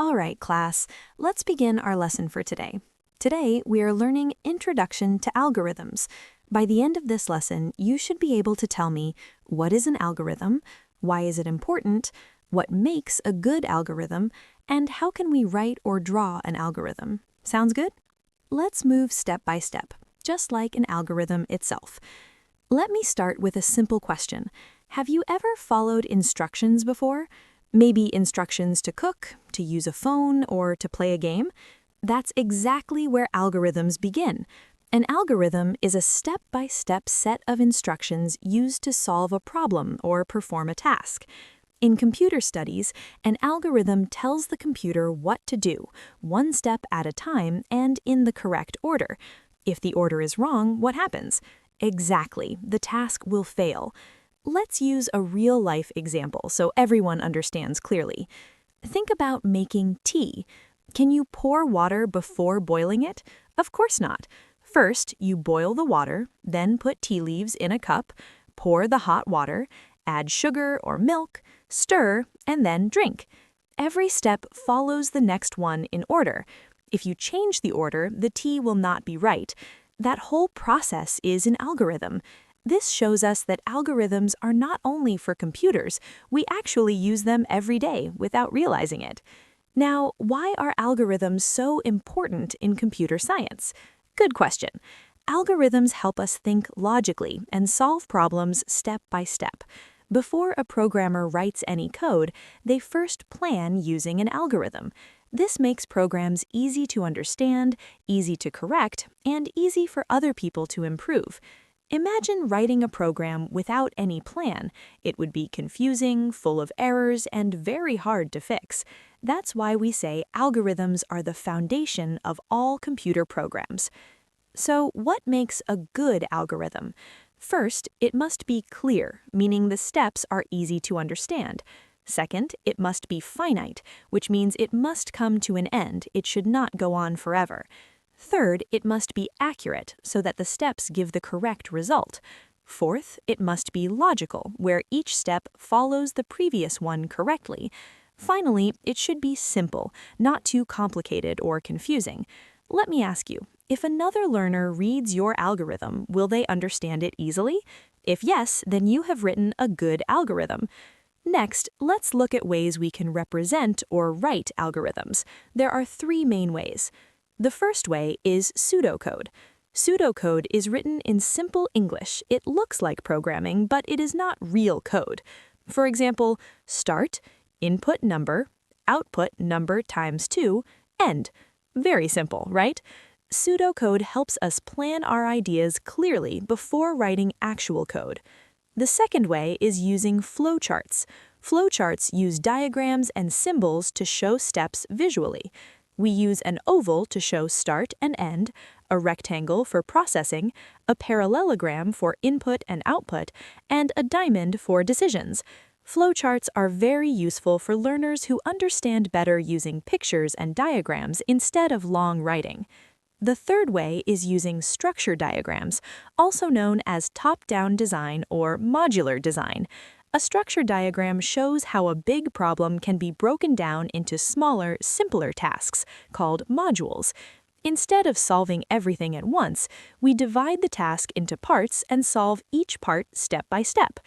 All right, class, let's begin our lesson for today. Today, we are learning Introduction to Algorithms. By the end of this lesson, you should be able to tell me what is an algorithm, why is it important, what makes a good algorithm, and how can we write or draw an algorithm. Sounds good? Let's move step by step, just like an algorithm itself. Let me start with a simple question. Have you ever followed instructions before? Maybe instructions to cook, to use a phone, or to play a game? That's exactly where algorithms begin. An algorithm is a step-by-step set of instructions used to solve a problem or perform a task. In computer studies, an algorithm tells the computer what to do, one step at a time and in the correct order. If the order is wrong, what happens? Exactly, the task will fail. Let's use a real-life example so everyone understands clearly. Think about making tea. Can you pour water before boiling it? Of course not. First, you boil the water, then put tea leaves in a cup, pour the hot water, add sugar or milk, stir, and then drink. Every step follows the next one in order. If you change the order, the tea will not be right. That whole process is an algorithm. This shows us that algorithms are not only for computers, we actually use them every day without realizing it. Now, why are algorithms so important in computer science? Good question. Algorithms help us think logically and solve problems step by step. Before a programmer writes any code, they first plan using an algorithm. This makes programs easy to understand, easy to correct, and easy for other people to improve. Imagine writing a program without any plan. It would be confusing, full of errors, and very hard to fix. That's why we say algorithms are the foundation of all computer programs. So, what makes a good algorithm? First, it must be clear, meaning the steps are easy to understand. Second, it must be finite, which means it must come to an end. It should not go on forever. Third, it must be accurate, so that the steps give the correct result. Fourth, it must be logical, where each step follows the previous one correctly. Finally, it should be simple, not too complicated or confusing. Let me ask you, if another learner reads your algorithm, will they understand it easily? If yes, then you have written a good algorithm. Next, let's look at ways we can represent or write algorithms. There are three main ways. The first way is pseudocode. Pseudocode is written in simple English. It looks like programming, but it is not real code. For example, start, input number, output number times 2, end. Very simple, right? Pseudocode helps us plan our ideas clearly before writing actual code. The second way is using flowcharts. Flowcharts use diagrams and symbols to show steps visually. We use an oval to show start and end, a rectangle for processing, a parallelogram for input and output, and a diamond for decisions. Flowcharts are very useful for learners who understand better using pictures and diagrams instead of long writing. The third way is using structure diagrams, also known as top-down design or modular design. A structure diagram shows how a big problem can be broken down into smaller, simpler tasks, called modules. Instead of solving everything at once, we divide the task into parts and solve each part step by step.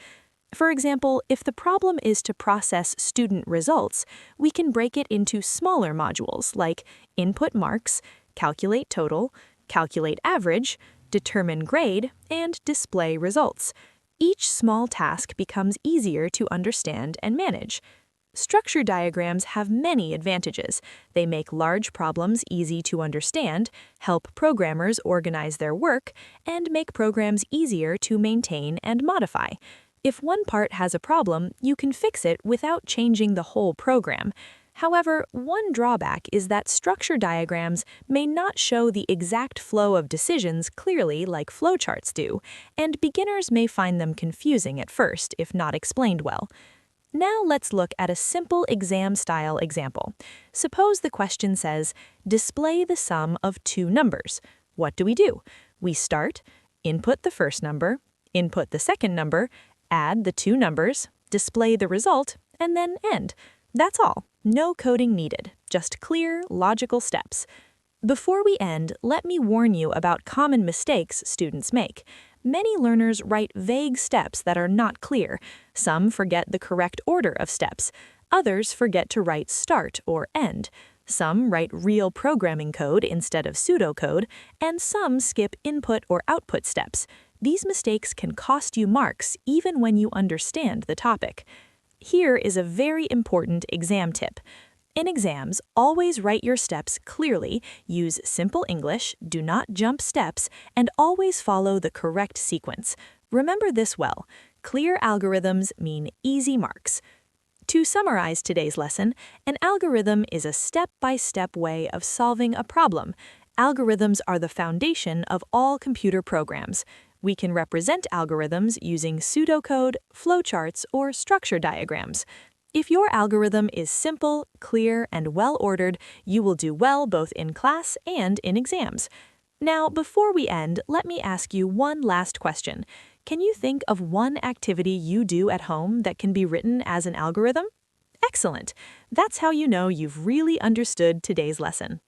For example, if the problem is to process student results, we can break it into smaller modules like input marks, calculate total, calculate average, determine grade, and display results. Each small task becomes easier to understand and manage. Structure diagrams have many advantages. They make large problems easy to understand, help programmers organize their work, and make programs easier to maintain and modify. If one part has a problem, you can fix it without changing the whole program. However, one drawback is that structure diagrams may not show the exact flow of decisions clearly like flowcharts do, and beginners may find them confusing at first if not explained well. Now let's look at a simple exam-style example. Suppose the question says, display the sum of two numbers. What do? We start, input the first number, input the second number, add the two numbers, display the result, and then end. That's all. No coding needed. just clear, logical steps. Before we end, let me warn you about common mistakes students make. Many learners write vague steps that are not clear. Some forget the correct order of steps. Others forget to write start or end. Some write real programming code instead of pseudocode, and some skip input or output steps. These mistakes can cost you marks even when you understand the topic. Here is a very important exam tip. In exams, always write your steps clearly, use simple English, do not jump steps, and always follow the correct sequence. Remember this well. Clear algorithms mean easy marks. To summarize today's lesson, an algorithm is a step-by-step way of solving a problem. Algorithms are the foundation of all computer programs. We can represent algorithms using pseudocode, flowcharts, or structure diagrams. If your algorithm is simple, clear, and well-ordered, you will do well both in class and in exams. Now, before we end, let me ask you one last question. Can you think of one activity you do at home that can be written as an algorithm? Excellent! That's how you know you've really understood today's lesson.